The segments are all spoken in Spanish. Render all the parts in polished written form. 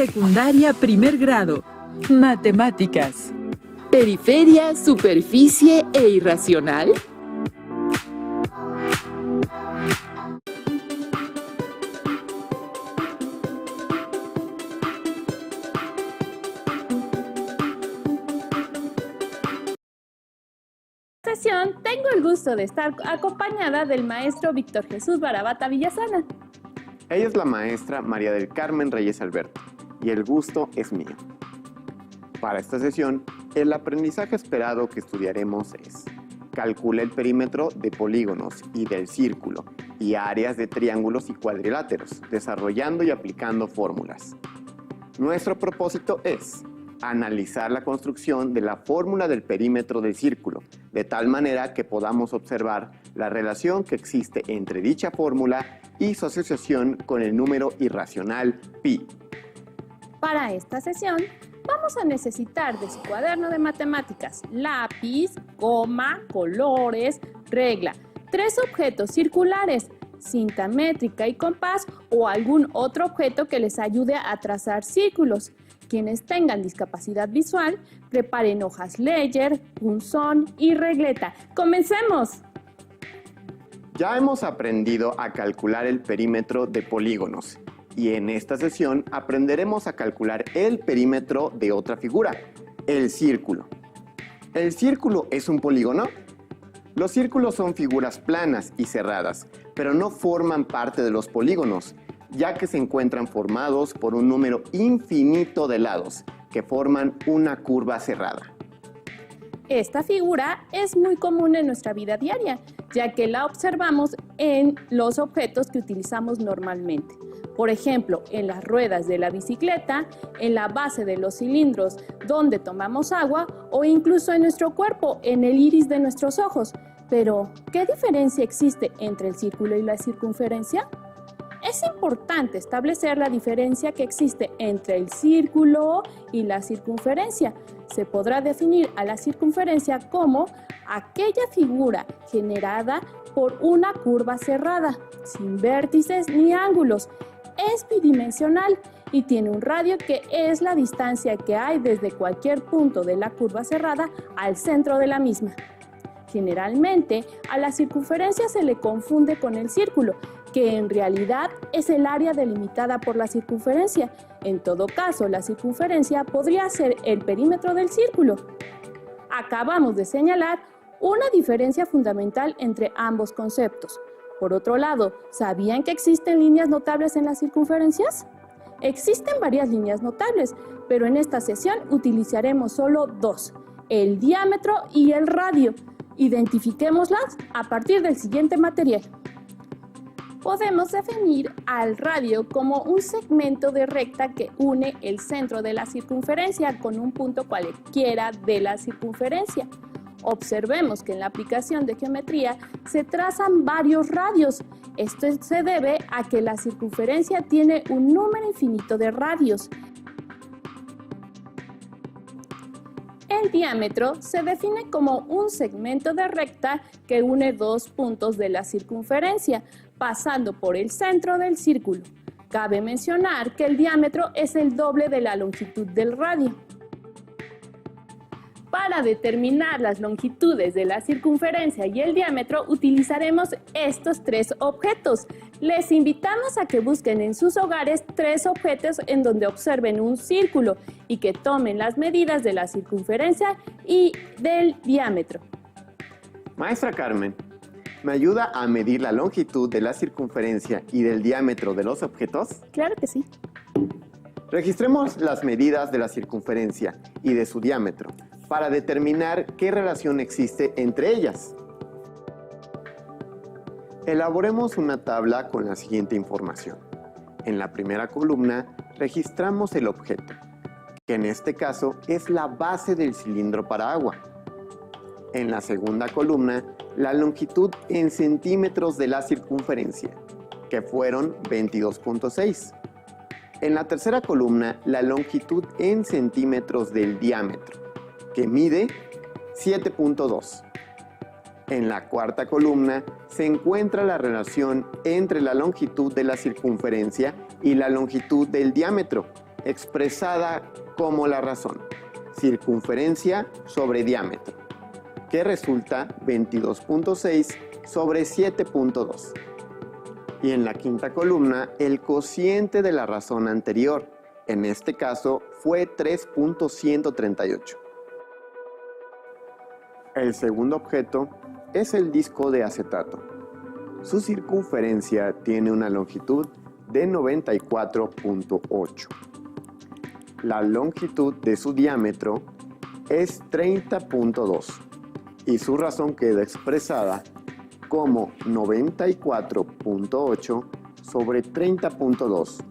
Secundaria primer grado. Matemáticas. Periferia, superficie e irracional. Tengo el gusto de estar acompañada del maestro Víctor Jesús Barabata Villasana. Ella es la maestra María del Carmen Reyes Alberto y el gusto es mío. Para esta sesión, el aprendizaje esperado que estudiaremos es: calcula el perímetro de polígonos y del círculo y áreas de triángulos y cuadriláteros, desarrollando y aplicando fórmulas. Nuestro propósito es analizar la construcción de la fórmula del perímetro del círculo, de tal manera que podamos observar la relación que existe entre dicha fórmula y su asociación con el número irracional pi. Para esta sesión, vamos a necesitar de su cuaderno de matemáticas, lápiz, goma, colores, regla, 3 objetos circulares, cinta métrica y compás o algún otro objeto que les ayude a trazar círculos. Quienes tengan discapacidad visual, preparen hojas Ledger, punzón y regleta. ¡Comencemos! Ya hemos aprendido a calcular el perímetro de polígonos y en esta sesión aprenderemos a calcular el perímetro de otra figura, el círculo. ¿El círculo es un polígono? Los círculos son figuras planas y cerradas, pero no forman parte de los polígonos, ya que se encuentran formados por un número infinito de lados que forman una curva cerrada. Esta figura es muy común en nuestra vida diaria, ya que la observamos en los objetos que utilizamos normalmente. Por ejemplo, en las ruedas de la bicicleta, en la base de los cilindros donde tomamos agua o incluso en nuestro cuerpo, en el iris de nuestros ojos. Pero, ¿qué diferencia existe entre el círculo y la circunferencia? Es importante establecer la diferencia que existe entre el círculo y la circunferencia. Se podrá definir a la circunferencia como aquella figura generada por una curva cerrada, sin vértices ni ángulos. Es bidimensional y tiene un radio que es la distancia que hay desde cualquier punto de la curva cerrada al centro de la misma. Generalmente, a la circunferencia se le confunde con el círculo, que en realidad es el área delimitada por la circunferencia. En todo caso, la circunferencia podría ser el perímetro del círculo. Acabamos de señalar una diferencia fundamental entre ambos conceptos. Por otro lado, ¿sabían que existen líneas notables en las circunferencias? Existen varias líneas notables, pero en esta sesión utilizaremos solo 2, el diámetro y el radio. Identifiquémoslas a partir del siguiente material. Podemos definir al radio como un segmento de recta que une el centro de la circunferencia con un punto cualquiera de la circunferencia. Observemos que en la aplicación de geometría se trazan varios radios. Esto se debe a que la circunferencia tiene un número infinito de radios. El diámetro se define como un segmento de recta que une 2 puntos de la circunferencia, pasando por el centro del círculo. Cabe mencionar que el diámetro es el doble de la longitud del radio. Para determinar las longitudes de la circunferencia y el diámetro utilizaremos estos 3 objetos. Les invitamos a que busquen en sus hogares 3 objetos en donde observen un círculo y que tomen las medidas de la circunferencia y del diámetro. Maestra Carmen, ¿me ayuda a medir la longitud de la circunferencia y del diámetro de los objetos? Claro que sí. Registremos las medidas de la circunferencia y de su diámetro para determinar qué relación existe entre ellas. Elaboremos una tabla con la siguiente información. En la primera columna registramos el objeto, que en este caso es la base del cilindro para agua. En la segunda columna, la longitud en centímetros de la circunferencia, que fueron 22.6. En la tercera columna, la longitud en centímetros del diámetro, que mide 7.2. En la cuarta columna se encuentra la relación entre la longitud de la circunferencia y la longitud del diámetro, expresada como la razón, circunferencia sobre diámetro, que resulta 22.6 sobre 7.2. Y en la quinta columna, el cociente de la razón anterior, en este caso fue 3.138. El segundo objeto es el disco de acetato. Su circunferencia tiene una longitud de 94.8. La longitud de su diámetro es 30.2 y su razón queda expresada como 94.8 sobre 30.2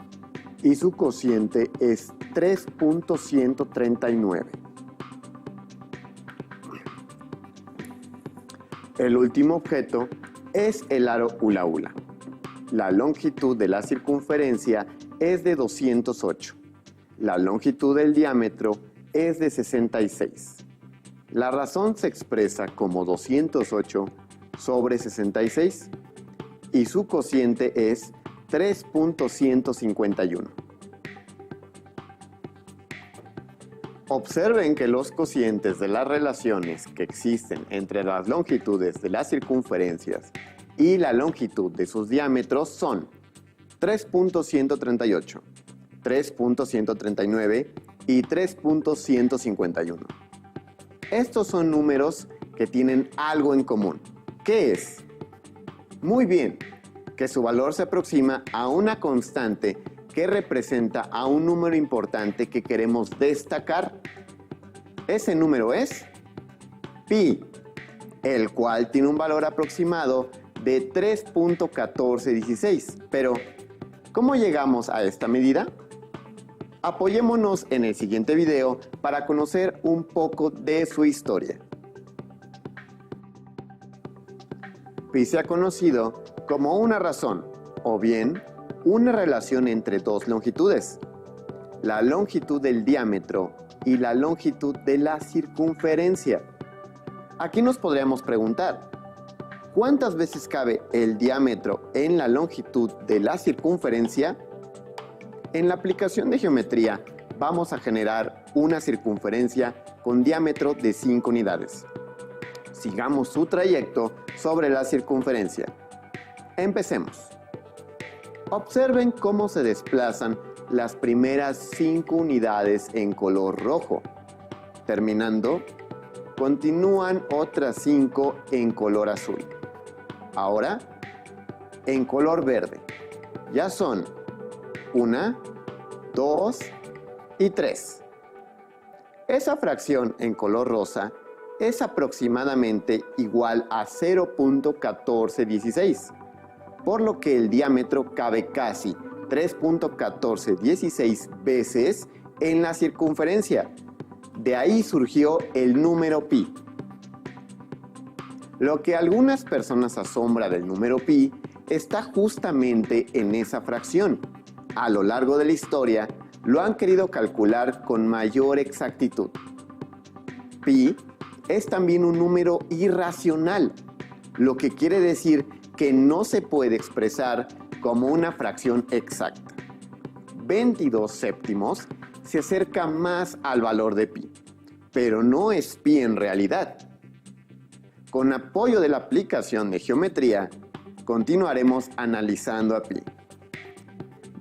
y su cociente es 3.139. El último objeto es el aro hula hula. La longitud de la circunferencia es de 208. La longitud del diámetro es de 66. La razón se expresa como 208 sobre 66 y su cociente es 3.151. Observen que los cocientes de las relaciones que existen entre las longitudes de las circunferencias y la longitud de sus diámetros son 3.138, 3.139 y 3.151. Estos son números que tienen algo en común. ¿Qué es? Muy bien, que su valor se aproxima a una constante que representa a un número importante que queremos destacar. Ese número es pi, el cual tiene un valor aproximado de 3.1416. Pero, ¿cómo llegamos a esta medida? Apoyémonos en el siguiente video para conocer un poco de su historia. Pi se ha conocido como una razón, o bien una relación entre dos longitudes, la longitud del diámetro y la longitud de la circunferencia. Aquí nos podríamos preguntar, ¿cuántas veces cabe el diámetro en la longitud de la circunferencia? En la aplicación de geometría vamos a generar una circunferencia con diámetro de 5 unidades. Sigamos su trayecto sobre la circunferencia. Empecemos. Observen cómo se desplazan las primeras 5 unidades en color rojo. Terminando, continúan otras 5 en color azul. Ahora, en color verde. Ya son 1, 2 y 3. Esa fracción en color rosa es aproximadamente igual a 0.1416. Por lo que el diámetro cabe casi 3.1416 veces en la circunferencia. De ahí surgió el número pi. Lo que a algunas personas asombra del número pi está justamente en esa fracción. A lo largo de la historia lo han querido calcular con mayor exactitud. Pi es también un número irracional, lo que quiere decir que no se puede expresar como una fracción exacta. 22 séptimos se acerca más al valor de pi, pero no es pi en realidad. Con apoyo de la aplicación de geometría, continuaremos analizando a pi.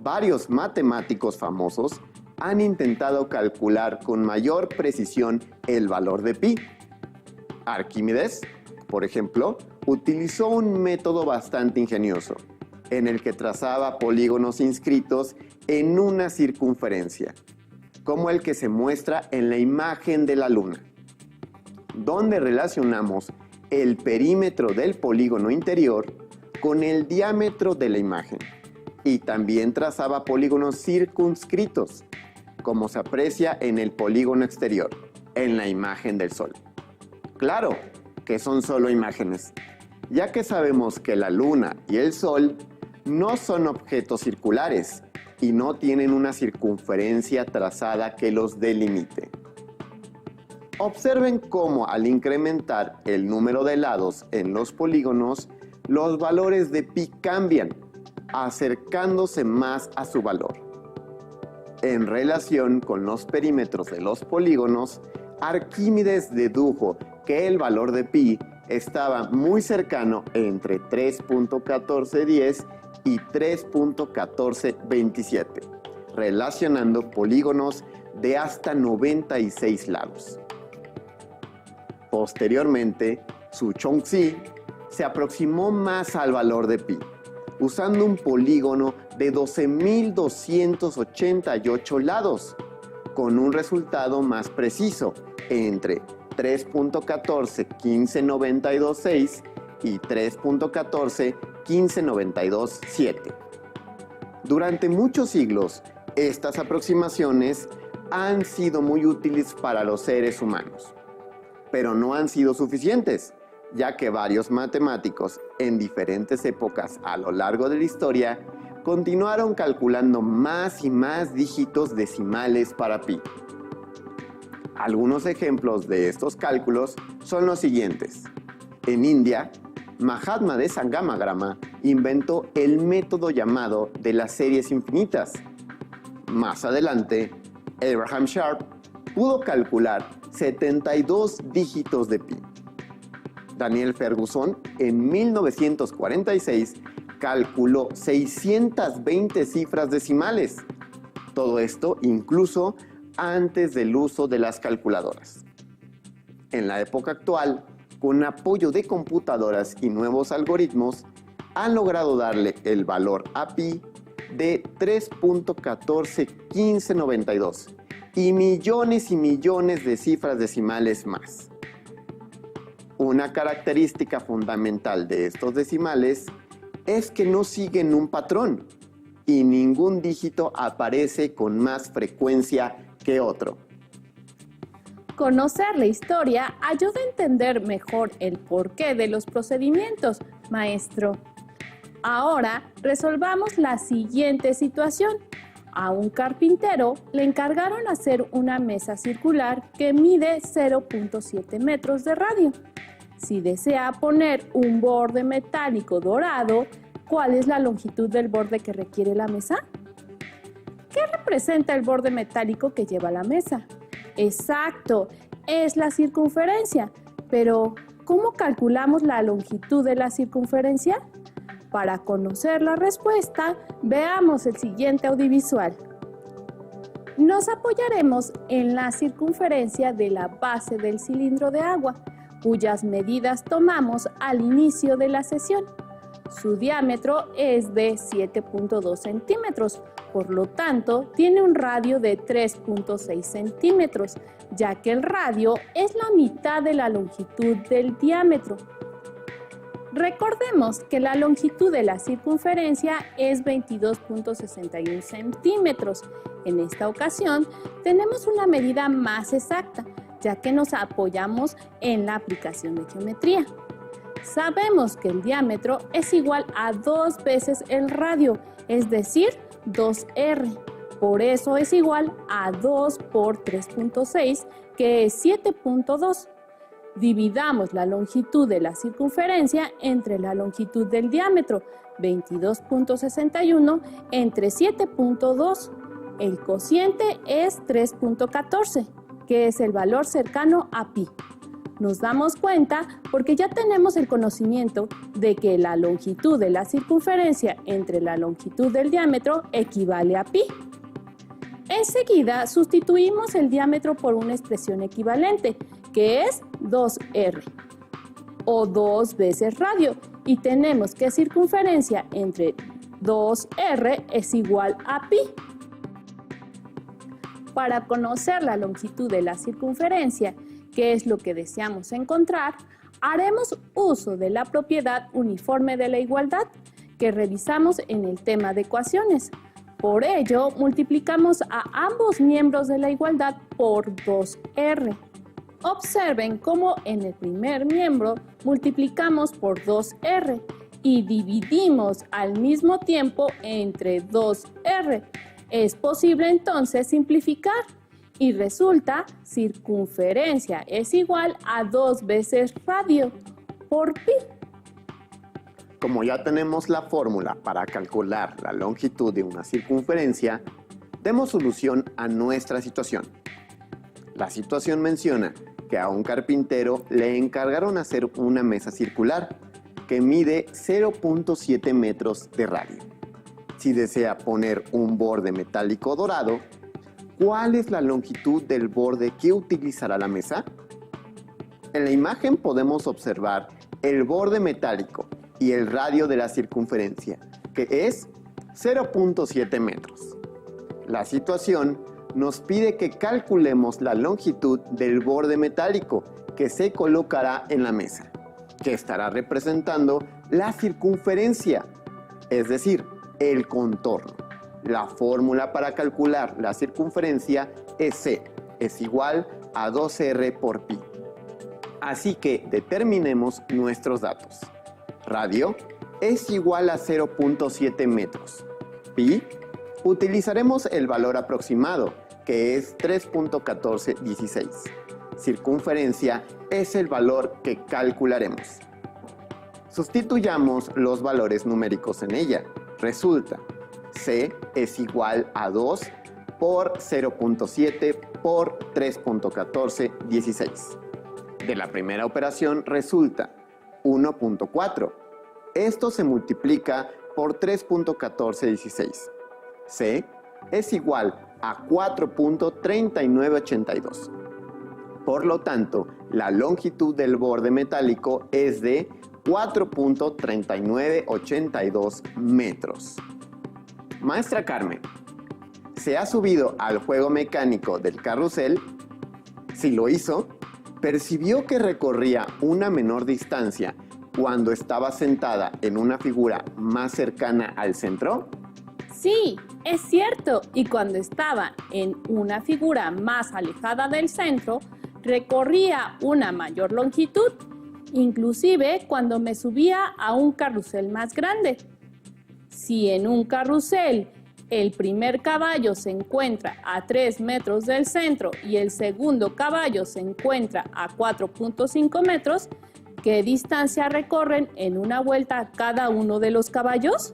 Varios matemáticos famosos han intentado calcular con mayor precisión el valor de pi. Arquímedes, por ejemplo, utilizó un método bastante ingenioso, en el que trazaba polígonos inscritos en una circunferencia, como el que se muestra en la imagen de la luna, donde relacionamos el perímetro del polígono interior con el diámetro de la imagen, y también trazaba polígonos circunscritos, como se aprecia en el polígono exterior, en la imagen del Sol. Claro que son solo imágenes, ya que sabemos que la Luna y el Sol no son objetos circulares y no tienen una circunferencia trazada que los delimite. Observen cómo al incrementar el número de lados en los polígonos, los valores de pi cambian, acercándose más a su valor. En relación con los perímetros de los polígonos, Arquímedes dedujo que el valor de pi estaba muy cercano entre 3.1410 y 3.1427, relacionando polígonos de hasta 96 lados. Posteriormente, Zhu Chongzhi se aproximó más al valor de pi, usando un polígono de 12.288 lados, con un resultado más preciso entre 3.141592.6 y 3.141592.7. Durante muchos siglos, estas aproximaciones han sido muy útiles para los seres humanos, pero no han sido suficientes, ya que varios matemáticos en diferentes épocas a lo largo de la historia continuaron calculando más y más dígitos decimales para pi. Algunos ejemplos de estos cálculos son los siguientes. En India, Mahatma de Sangamagrama inventó el método llamado de las series infinitas. Más adelante, Abraham Sharp pudo calcular 72 dígitos de pi. Daniel Ferguson, en 1946, calculó 620 cifras decimales. Todo esto incluso antes del uso de las calculadoras. En la época actual, con apoyo de computadoras y nuevos algoritmos, han logrado darle el valor a pi de 3.141592 y millones de cifras decimales más. Una característica fundamental de estos decimales es que no siguen un patrón y ningún dígito aparece con más frecuencia que otro. Conocer la historia ayuda a entender mejor el porqué de los procedimientos, maestro. Ahora resolvamos la siguiente situación. A un carpintero le encargaron hacer una mesa circular que mide 0.7 metros de radio. Si desea poner un borde metálico dorado, ¿cuál es la longitud del borde que requiere la mesa? ¿Qué representa el borde metálico que lleva la mesa? Exacto, es la circunferencia. Pero, ¿cómo calculamos la longitud de la circunferencia? Para conocer la respuesta, veamos el siguiente audiovisual. Nos apoyaremos en la circunferencia de la base del cilindro de agua, cuyas medidas tomamos al inicio de la sesión. Su diámetro es de 7.2 centímetros, por lo tanto, tiene un radio de 3.6 centímetros, ya que el radio es la mitad de la longitud del diámetro. Recordemos que la longitud de la circunferencia es 22.61 centímetros. En esta ocasión, tenemos una medida más exacta, ya que nos apoyamos en la aplicación de geometría. Sabemos que el diámetro es igual a 2 veces el radio, es decir, 2R. Por eso es igual a 2 por 3.6, que es 7.2. Dividamos la longitud de la circunferencia entre la longitud del diámetro, 22.61, entre 7.2. El cociente es 3.14, que es el valor cercano a pi. Nos damos cuenta porque ya tenemos el conocimiento de que la longitud de la circunferencia entre la longitud del diámetro equivale a pi. Enseguida sustituimos el diámetro por una expresión equivalente, que es 2R, o 2 veces radio, y tenemos que circunferencia entre 2R es igual a pi. Para conocer la longitud de la circunferencia, que es lo que deseamos encontrar, haremos uso de la propiedad uniforme de la igualdad que revisamos en el tema de ecuaciones. Por ello, multiplicamos a ambos miembros de la igualdad por 2R. Observen cómo en el primer miembro multiplicamos por 2R y dividimos al mismo tiempo entre 2R. Es posible entonces simplificar y resulta circunferencia es igual a 2 veces radio por pi. Como ya tenemos la fórmula para calcular la longitud de una circunferencia, Demos solución a nuestra situación. La situación menciona que a un carpintero le encargaron hacer una mesa circular que mide 0.7 metros de radio. Si desea poner un borde metálico dorado, ¿cuál es la longitud del borde que utilizará la mesa? En la imagen podemos observar el borde metálico y el radio de la circunferencia, que es 0.7 metros. La situación nos pide que calculemos la longitud del borde metálico que se colocará en la mesa, que estará representando la circunferencia, es decir, el contorno. La fórmula para calcular la circunferencia es C, es igual a 2R por pi. Así que determinemos nuestros datos. Radio es igual a 0.7 metros. Pi, utilizaremos el valor aproximado, que es 3.1416. Circunferencia es el valor que calcularemos. Sustituyamos los valores numéricos en ella. Resulta, C es igual a 2 por 0.7 por 3.1416. De la primera operación resulta 1.4. Esto se multiplica por 3.1416. C es igual a 4.3982. Por lo tanto, la longitud del borde metálico es de 4.3982 metros. Maestra Carmen, ¿se ha subido al juego mecánico del carrusel? Si lo hizo, ¿percibió que recorría una menor distancia cuando estaba sentada en una figura más cercana al centro? Sí, es cierto. Y cuando estaba en una figura más alejada del centro, recorría una mayor longitud, inclusive cuando me subía a un carrusel más grande. Si en un carrusel el primer caballo se encuentra a 3 metros del centro y el segundo caballo se encuentra a 4.5 metros, ¿qué distancia recorren en una vuelta cada uno de los caballos?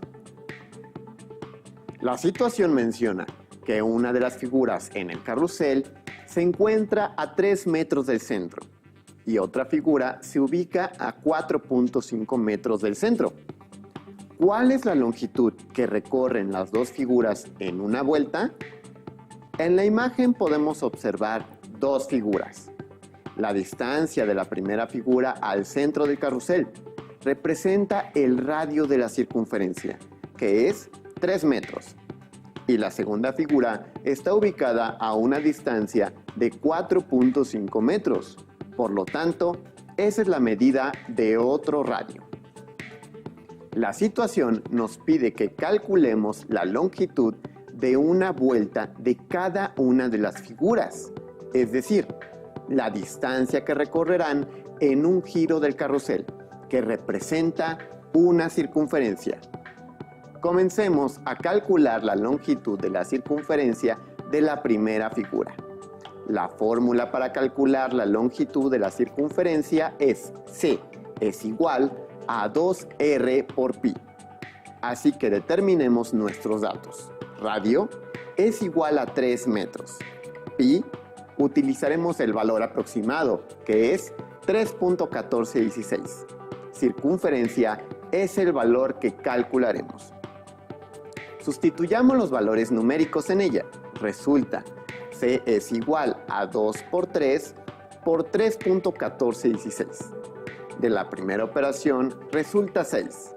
La situación menciona que una de las figuras en el carrusel se encuentra a 3 metros del centro y otra figura se ubica a 4.5 metros del centro. ¿Cuál es la longitud que recorren las dos figuras en una vuelta? En la imagen podemos observar dos figuras. La distancia de la primera figura al centro del carrusel representa el radio de la circunferencia, que es 3 metros. Y la segunda figura está ubicada a una distancia de 4.5 metros. Por lo tanto, esa es la medida de otro radio. La situación nos pide que calculemos la longitud de una vuelta de cada una de las figuras, es decir, la distancia que recorrerán en un giro del carrusel, que representa una circunferencia. Comencemos a calcular la longitud de la circunferencia de la primera figura. La fórmula para calcular la longitud de la circunferencia es C, es igual a 2R por pi. Así que determinemos nuestros datos. Radio es igual a 3 metros. Pi, utilizaremos el valor aproximado, que es 3.1416. Circunferencia es el valor que calcularemos. Sustituyamos los valores numéricos en ella. Resulta, C es igual a 2 por 3 por 3.1416. De la primera operación resulta 6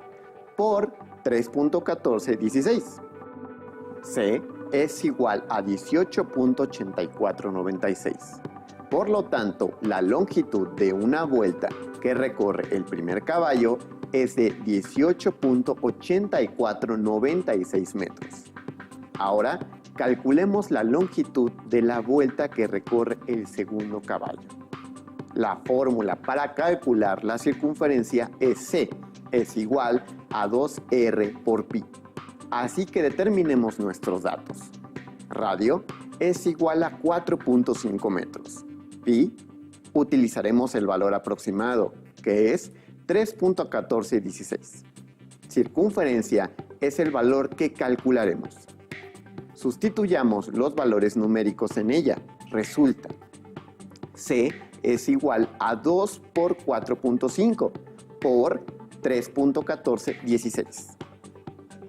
por 3.1416. C es igual a 18.8496. Por lo tanto, la longitud de una vuelta que recorre el primer caballo es de 18.8496 metros. Ahora, calculemos la longitud de la vuelta que recorre el segundo caballo. La fórmula para calcular la circunferencia es C, es igual a 2R por pi. Así que determinemos nuestros datos. Radio es igual a 4.5 metros. Pi, utilizaremos el valor aproximado, que es 3.1416. Circunferencia es el valor que calcularemos. Sustituyamos los valores numéricos en ella. Resulta C es igual a 2 por 4.5 por 3.1416.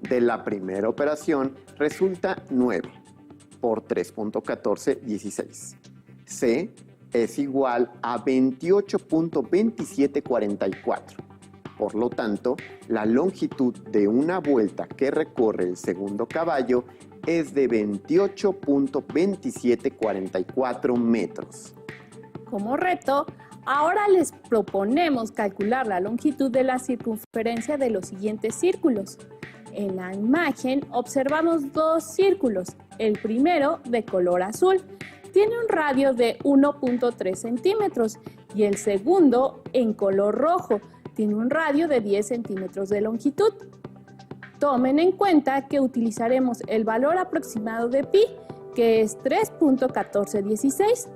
De la primera operación resulta 9 por 3.1416. C es igual a 28.2744. Por lo tanto, la longitud de una vuelta que recorre el segundo caballo es de 28.2744 metros. Como reto, ahora les proponemos calcular la longitud de la circunferencia de los siguientes círculos. En la imagen observamos dos círculos. El primero, de color azul, tiene un radio de 1.3 centímetros y el segundo, en color rojo, tiene un radio de 10 centímetros de longitud. Tomen en cuenta que utilizaremos el valor aproximado de pi, que es 3.1416.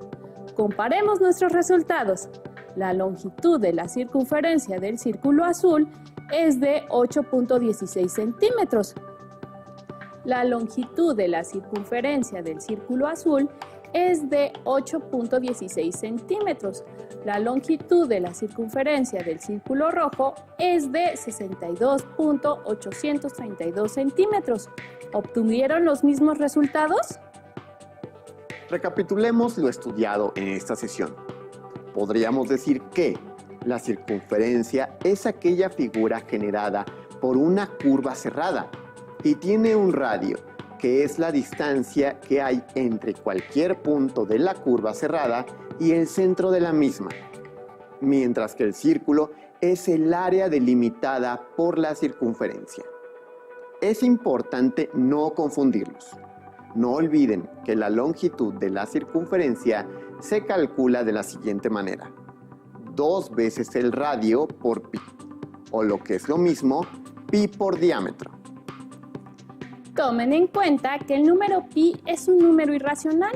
Comparemos nuestros resultados. La longitud de la circunferencia del círculo azul es de 8.16 centímetros. La longitud de la circunferencia del círculo azul es de 8.16 centímetros. La longitud de la circunferencia del círculo rojo es de 62.832 centímetros. ¿Obtuvieron los mismos resultados? Recapitulemos lo estudiado en esta sesión. Podríamos decir que la circunferencia es aquella figura generada por una curva cerrada y tiene un radio, que es la distancia que hay entre cualquier punto de la curva cerrada y el centro de la misma, mientras que el círculo es el área delimitada por la circunferencia. Es importante no confundirlos. No olviden que la longitud de la circunferencia se calcula de la siguiente manera: 2 veces el radio por pi, o lo que es lo mismo, pi por diámetro. Tomen en cuenta que el número pi es un número irracional,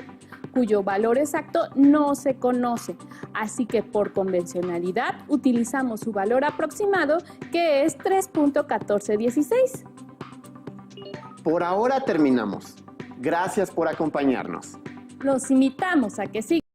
cuyo valor exacto no se conoce, así que por convencionalidad utilizamos su valor aproximado, que es 3.1416. Por ahora terminamos. Gracias por acompañarnos. Los invitamos a que sigan